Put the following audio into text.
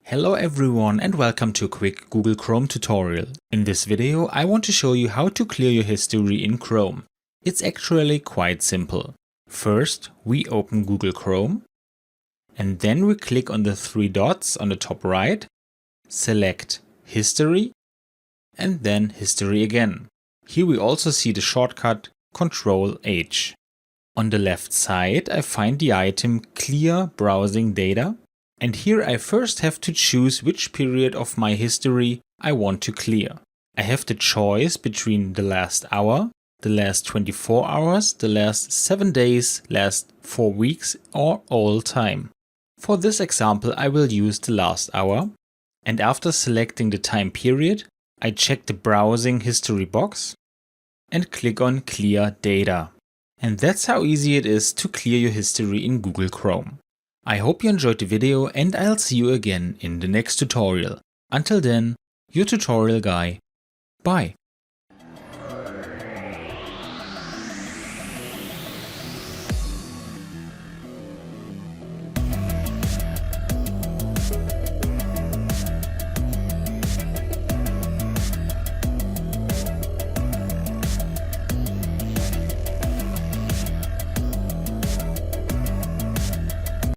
Hello everyone and welcome to a quick Google Chrome tutorial. In this video I want to show you how to clear your history in Chrome. It's actually quite simple. First we open Google Chrome and then we click on the three dots on the top right, select History and then History again. Here we also see the shortcut Ctrl-H. On the left side I find the item Clear Browsing Data. And here I first have to choose which period of my history I want to clear. I have the choice between the last hour, the last 24 hours, the last 7 days, last 4 weeks or all time. For this example I will use the last hour, and after selecting the time period I check the browsing history box and click on Clear Data. And that's how easy it is to clear your history in Google Chrome. I hope you enjoyed the video and I'll see you again in the next tutorial. Until then, your tutorial guy. Bye.